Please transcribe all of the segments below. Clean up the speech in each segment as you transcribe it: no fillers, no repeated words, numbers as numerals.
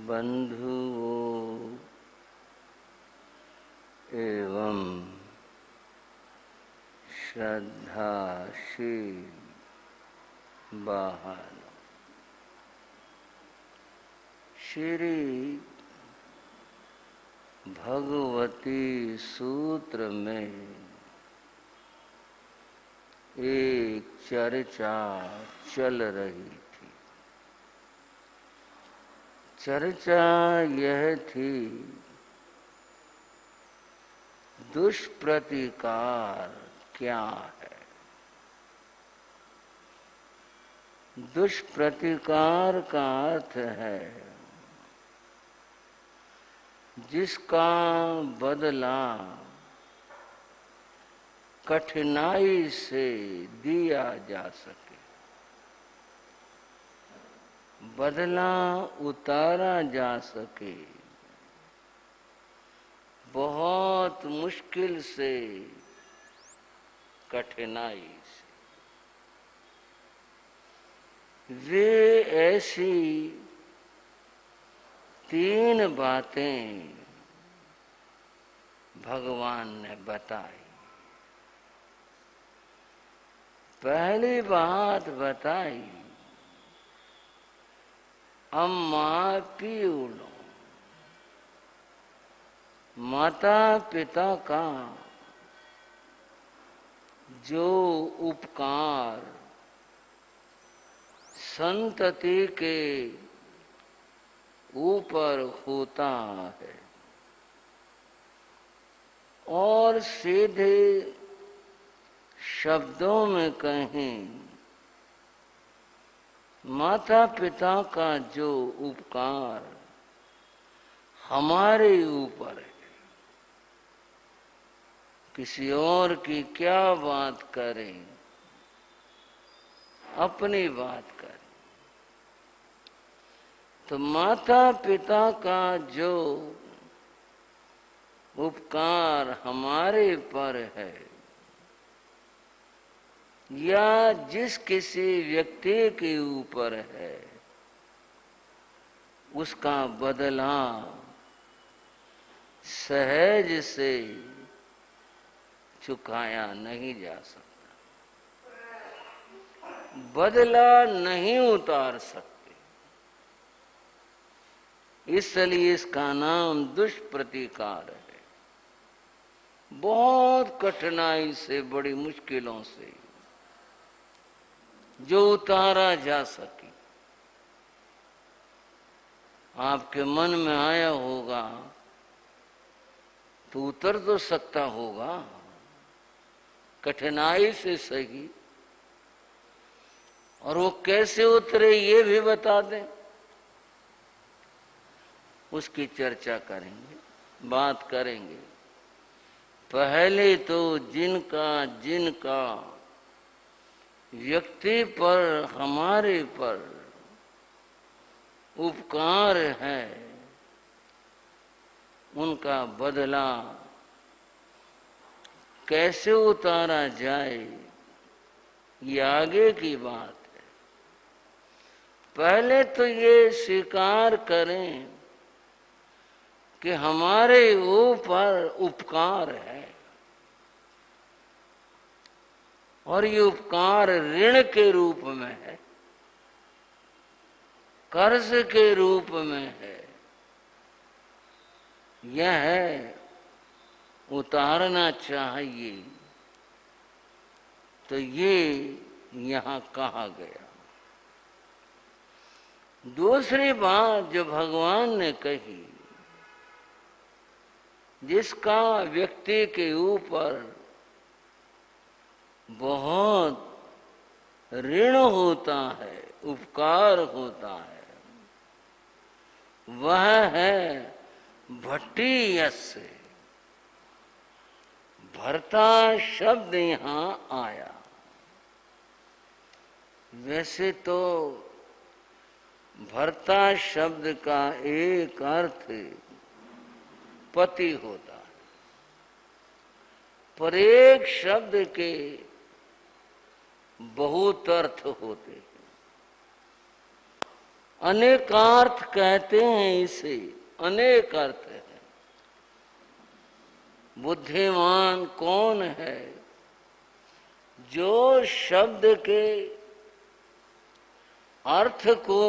बंधुओं एवं श्रद्धाशील बहनों, श्री भगवती सूत्र में एक चर्चा चल रही थी। चर्चा यह थी, दुष्प्रतिकार क्या है। दुष्प्रतिकार का अर्थ है जिसका बदला कठिनाई से दिया जा सके, बदला उतारा जा सके, बहुत मुश्किल से, कठिनाई से। वे ऐसी तीन बातें भगवान ने बताई। पहली बात बताई, अम्मा पीयूलो, माता पिता का जो उपकार संतति के ऊपर होता है, और सीधे शब्दों में कहें, माता पिता का जो उपकार हमारे ऊपर है, किसी और की क्या बात करें, अपनी बात करें। तो माता पिता का जो उपकार हमारे पर है, या जिस किसी व्यक्ति के ऊपर है, उसका बदला सहज से चुकाया नहीं जा सकता, बदला नहीं उतार सकते। इसलिए इसका नाम दुष्प्रतिकार है। बहुत कठिनाई से, बड़ी मुश्किलों से जो उतारा जा सके। आपके मन में आया होगा तो उतर तो सकता होगा, कठिनाई से सही। और वो कैसे उतरे ये भी बता दें, उसकी चर्चा करेंगे, बात करेंगे। पहले तो जिनका व्यक्ति पर, हमारे पर उपकार है, उनका बदला कैसे उतारा जाए, ये आगे की बात है। पहले तो ये स्वीकार करें कि हमारे ऊपर उपकार है, और ये उपकार ऋण के रूप में है, कर्ज के रूप में है। यह है उतारना चाहिए, तो ये यहाँ कहा गया। दूसरी बात जो भगवान ने कही, जिसका व्यक्ति के ऊपर बहुत ऋण होता है, उपकार होता है, वह है भट्टी यस्य। भर्ता शब्द यहां आया। वैसे तो भर्ता शब्द का एक अर्थ पति होता है, पर एक शब्द के बहुत अर्थ होते हैं। अनेकार्थ कहते हैं इसे, अनेक अर्थ है। बुद्धिमान कौन है? जो शब्द के अर्थ को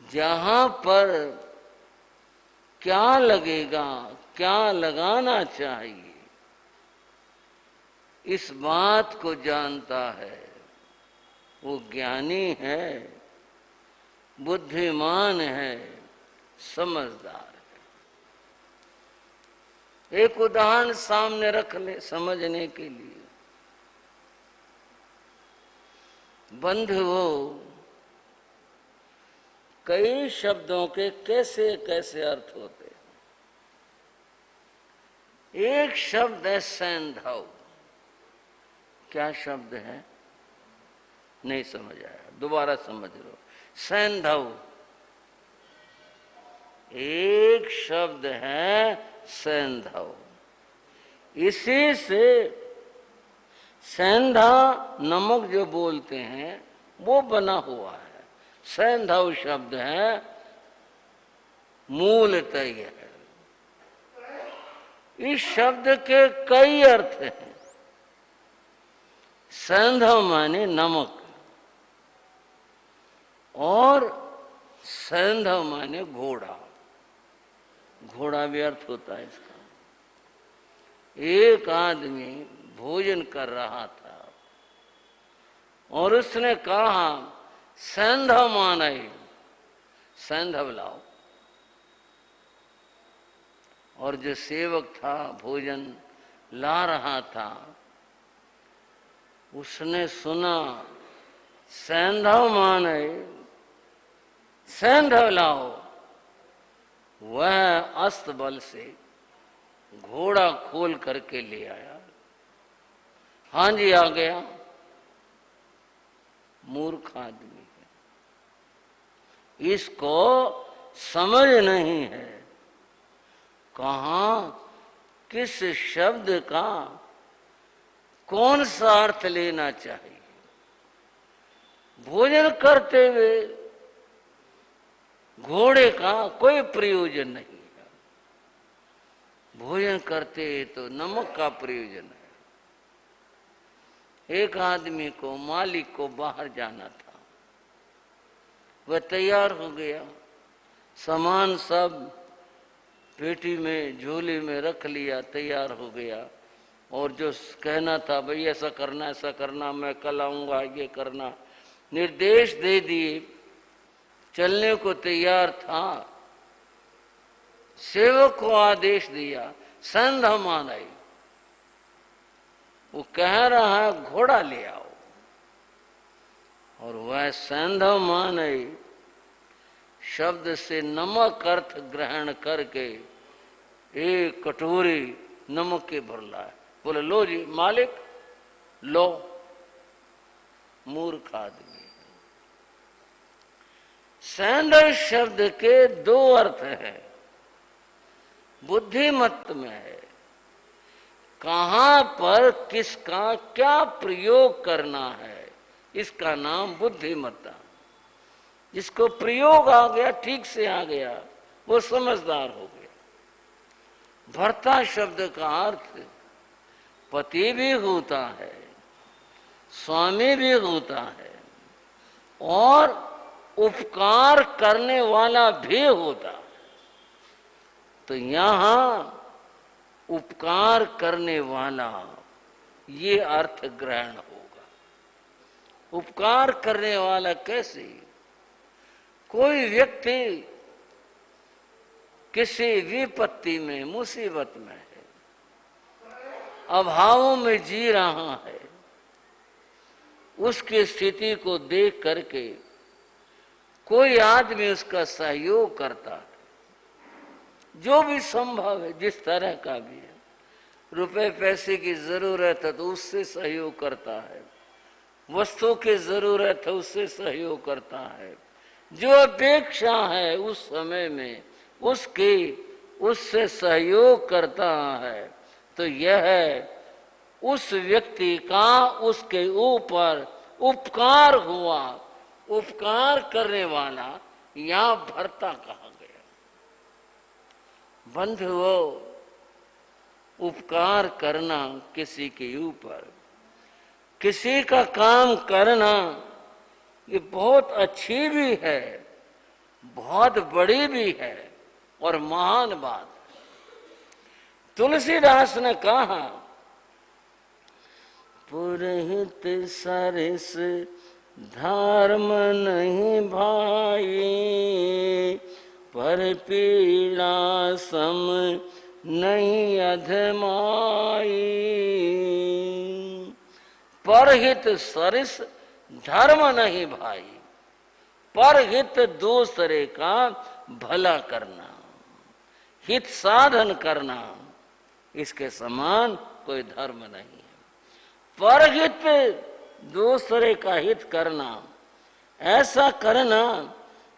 जहां पर क्या लगेगा, क्या लगाना चाहिए, इस बात को जानता है, वो ज्ञानी है, बुद्धिमान है, समझदार है। एक उदाहरण सामने रख ले समझने के लिए। बंधुओं, कई शब्दों के कैसे कैसे अर्थ होते हैं। एक शब्द है सैंधव। क्या शब्द है? नहीं समझ आया, दोबारा समझ लो। सैंधव एक शब्द है, सैंधव। इसी से सैंधा नमक जो बोलते हैं वो बना हुआ है। सैंधव शब्द है, मूलतः है। इस शब्द के कई अर्थ हैं। सैंधव माने नमक और सैंधव माने घोड़ा। घोड़ा भी अर्थ होता है इसका। एक आदमी भोजन कर रहा था और उसने कहा सैंधव माने, सैंधव लाओ। और जो सेवक था भोजन ला रहा था, उसने सुना सैंधव माने, सैंधव लाओ। वह अस्तबल से घोड़ा खोल करके ले आया। हाँ जी, आ गया। मूर्ख आदमी है, इसको समझ नहीं है कहाँ किस शब्द का कौन सा अर्थ लेना चाहिए। भोजन करते हुए घोड़े का कोई प्रयोजन नहीं है। भोजन करते तो नमक का प्रयोजन है। एक आदमी को, मालिक को बाहर जाना था। वह तैयार हो गया, सामान सब पेटी में झोली में रख लिया, तैयार हो गया। और जो कहना था भाई ऐसा करना, मैं कल आऊंगा, ये करना, निर्देश दे दिए, चलने को तैयार था। सेवक को आदेश दिया सैंधव माने। वो कह रहा है घोड़ा ले आओ, और वह सैंधव माने शब्द से नमक अर्थ ग्रहण करके एक कटोरी नमक के भर लाए। बोले लो जी मालिक, लो। मूर्ख आदमी। सैंधव शब्द के दो अर्थ हैं। बुद्धिमत्त में है कहां पर किसका क्या प्रयोग करना है, इसका नाम बुद्धिमत्ता। जिसको प्रयोग आ गया, ठीक से आ गया, वो समझदार हो गया। भर्ता शब्द का अर्थ पति भी होता है, स्वामी भी होता है, और उपकार करने वाला भी होता है। तो यहां उपकार करने वाला ये अर्थ ग्रहण होगा। उपकार करने वाला कैसे? कोई व्यक्ति किसी विपत्ति में, मुसीबत में है, अभावों में जी रहा है, उसकी स्थिति को देख करके कोई आदमी उसका सहयोग करता है, जो भी संभव है, जिस तरह का भी है। रुपए पैसे की जरूरत है तो उससे सहयोग करता है, वस्तु की जरूरत है उससे सहयोग करता है, जो अपेक्षा है उस समय में उसकी, उससे सहयोग करता है। तो यह उस व्यक्ति का उसके ऊपर उपकार हुआ, उपकार करने वाला यहां भर्ता कहा गया। बंधुओं, उपकार करना किसी के ऊपर, किसी का काम करना, ये बहुत अच्छी भी है, बहुत बड़ी भी है और महान बात। तुलसीदास ने कहा, पुरहित सरिस धर्म नहीं भाई, पर पीड़ा सम नहीं अधमाई। परहित सरिस धर्म नहीं भाई, परहित दूसरे का भला करना, हित साधन करना, इसके समान कोई धर्म नहीं है। परहित दूसरे का हित करना, ऐसा करना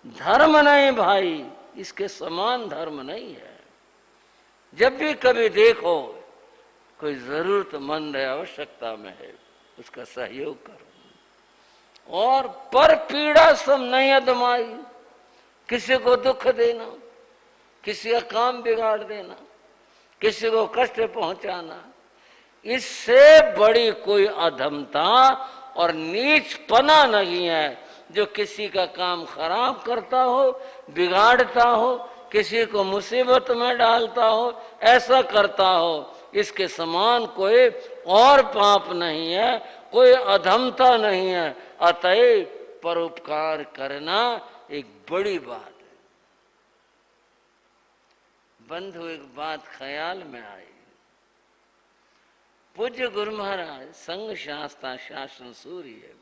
धर्म नहीं भाई, इसके समान धर्म नहीं है। जब भी कभी देखो कोई जरूरतमंद है, आवश्यकता में है, उसका सहयोग करो। और पर पीड़ा सम नहीं अदमाई, किसी को दुख देना, किसी का काम बिगाड़ देना, किसी को कष्ट पहुंचाना, इससे बड़ी कोई अधमता और नीचपना नहीं है। जो किसी का काम खराब करता हो, बिगाड़ता हो, किसी को मुसीबत में डालता हो, ऐसा करता हो, इसके समान कोई और पाप नहीं है, कोई अधमता नहीं है। अतएव परोपकार करना एक बड़ी बात है। बंधु, एक बात ख्याल में आई। पूज्य गुरु महाराज संघ शास्त्रा शासन सूर्य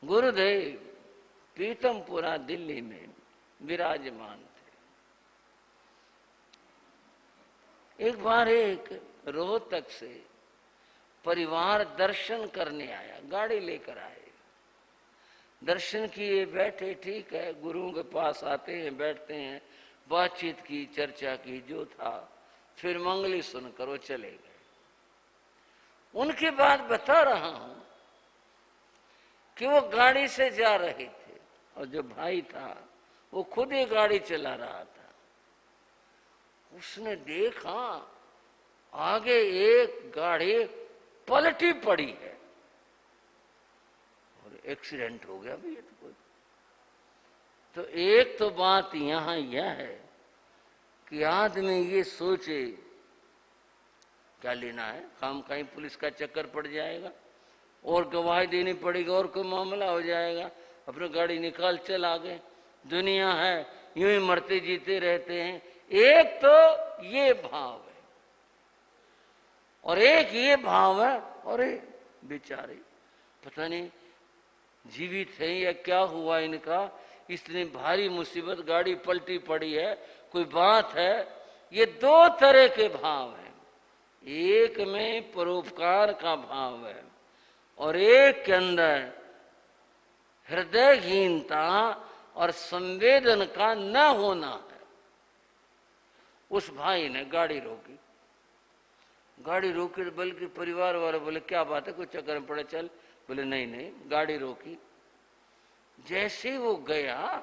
गुरुदेव पीतमपुरा दिल्ली में विराजमान थे। एक बार एक रोहतक से परिवार दर्शन करने आया, गाड़ी लेकर आए। दर्शन किए, बैठे, ठीक है, गुरुओं के पास आते हैं, बैठते हैं, बातचीत की, चर्चा की, जो था, फिर मंगली सुनकर वो चले गए। उनकी बात बता रहा हूं कि वो गाड़ी से जा रहे थे और जो भाई था वो खुद ही गाड़ी चला रहा था। उसने देखा आगे एक गाड़ी पलटी पड़ी है और एक्सीडेंट हो गया भी। तो एक तो बात यहां यह है कि आदमी ये सोचे क्या लेना है, काम कहीं पुलिस का चक्कर पड़ जाएगा और गवाही देनी पड़ेगी और कोई मामला हो जाएगा, अपनी गाड़ी निकाल चल आगे, दुनिया है, यूं ही मरते जीते रहते हैं। एक तो ये भाव है और एक ये भाव है, और बेचारे पता नहीं जीवित है या क्या हुआ इनका, इतनी भारी मुसीबत, गाड़ी पलटी पड़ी है, कोई बात है। ये दो तरह के भाव हैं, एक में परोपकार का भाव है और एक के अंदर हृदयहीनता और संवेदन का न होना है। उस भाई ने गाड़ी रोकी, गाड़ी रोकी, बल्कि परिवार वाले बोले क्या बात है, कोई चक्कर में पड़े, चल। बोले नहीं नहीं, गाड़ी रोकी। जैसे वो गया,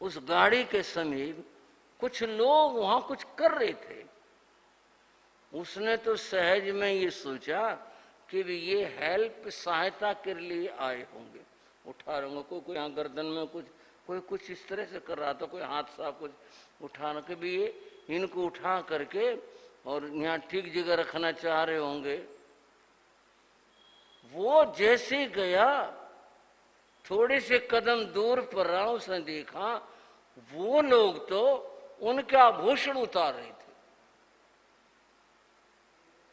उस गाड़ी के समीप कुछ लोग वहां कुछ कर रहे थे। उसने तो सहज में ये सोचा कि ये हेल्प, सहायता के लिए आए होंगे, उठा रहे होंगे, कोई यहाँ गर्दन में कुछ इस तरह से कर रहा था, कोई हाथ सा कुछ उठाना के भी ये इनको उठा करके और यहाँ ठीक जगह रखना चाह रहे होंगे। वो जैसे गया, थोड़े से कदम दूर पर रहा, उसने देखा वो लोग तो उनके आभूषण उतार रहे थे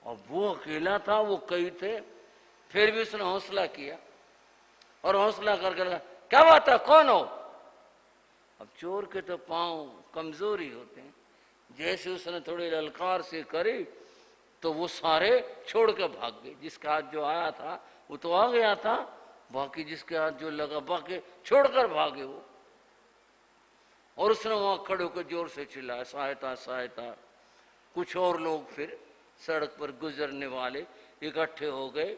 और वो अकेला था, वो कई थे। फिर भी उसने हौसला किया और हौसला करके लगा, क्या बात है, कौन हो? अब चोर के तो पांव कमजोरी होते हैं, जैसे उसने थोड़ी ललकार से करी तो वो सारे छोड़ के भाग गए। जिसका हाथ जो आया था वो तो आ गया था, बाकी जिसके हाथ जो लगा बाकी छोड़कर भागे वो। और उसने वहां खड़े होकर जोर से चिल्लाया, सहायता सहायता। कुछ और लोग फिर सड़क पर गुजरने वाले इकट्ठे हो गए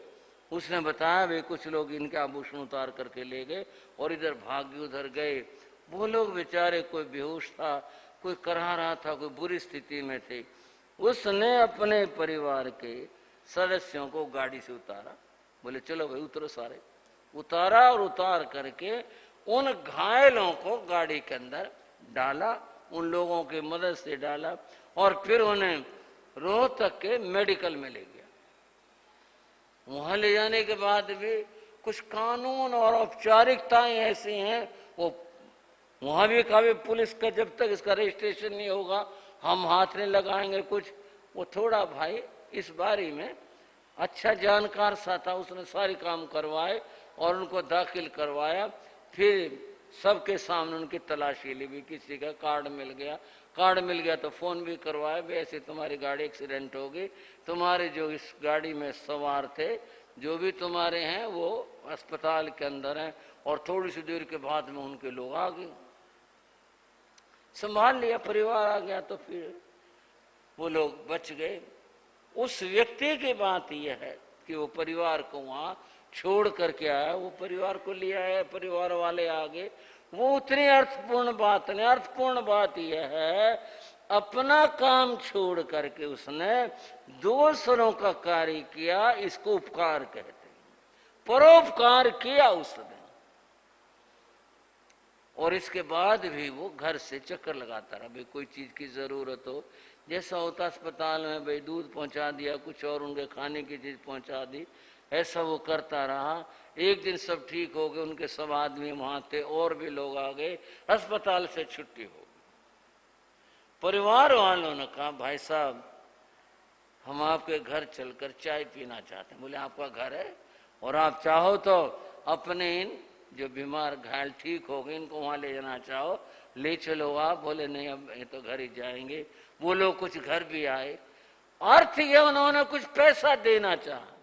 उसने बताया भाई कुछ लोग इनके आभूषण उतार करके ले गए और इधर भागे उधर गए। वो लोग बेचारे, कोई बेहोश था, कोई करहा रहा था, कोई बुरी स्थिति में थे। उसने अपने परिवार के सदस्यों को गाड़ी से उतारा, बोले चलो भाई उतरो सारे। उतारा और उतार करके उन घायलों को गाड़ी के अंदर डाला, उन लोगों की मदद से डाला और फिर उन्हें रोहतक के मेडिकल में ले गया। वहां ले जाने के बाद भी कुछ कानून और औपचारिकताएं ऐसी हैं, वो वहां भी कहा पुलिस का जब तक इसका रजिस्ट्रेशन नहीं होगा हम हाथ नहीं लगाएंगे कुछ। वो थोड़ा भाई इस बारे में अच्छा जानकार सा था, उसने सारे काम करवाए और उनको दाखिल करवाया। फिर सबके सामने उनकी तलाशी ली भी, किसी का कार्ड मिल गया तो फोन भी करवाया, वैसे तुम्हारी गाड़ी एक्सीडेंट हो गई, तुम्हारे जो इस गाड़ी में सवार थे जो भी तुम्हारे हैं वो अस्पताल के अंदर हैं। और थोड़ी सी देर के बाद में उनके लोग आ गए, संभाल लिया, परिवार आ गया, तो फिर वो लोग बच गए। उस व्यक्ति की बात यह है कि वो परिवार को वहां छोड़ करके आया, वो परिवार को ले आया, परिवार वाले आ गए। वो उतनी अर्थपूर्ण बात नहीं, अर्थपूर्ण बात यह है अपना काम छोड़ करके उसने दूसरों का कार्य किया, इसको उपकार कहते हैं। परोपकार किया उसने, और इसके बाद भी वो घर से चक्कर लगाता रहा। भाई कोई चीज की जरूरत हो, जैसा होता अस्पताल में भाई दूध पहुंचा दिया, कुछ और उनके खाने की चीज पहुंचा दी, ऐसा वो करता रहा। एक दिन सब ठीक हो गए, उनके सब आदमी वहां थे और भी लोग आ गए, अस्पताल से छुट्टी हो गई। परिवार वालों ने कहा भाई साहब हम आपके घर चलकर चाय पीना चाहते हैं। बोले आपका घर है और आप चाहो तो अपने इन जो बीमार घायल ठीक हो गए इनको वहां ले जाना चाहो ले चलो आप। बोले नहीं अब ये तो घर ही जाएंगे। वो लोग कुछ घर भी आए, अर्थ ये उन्होंने कुछ पैसा देना चाहा।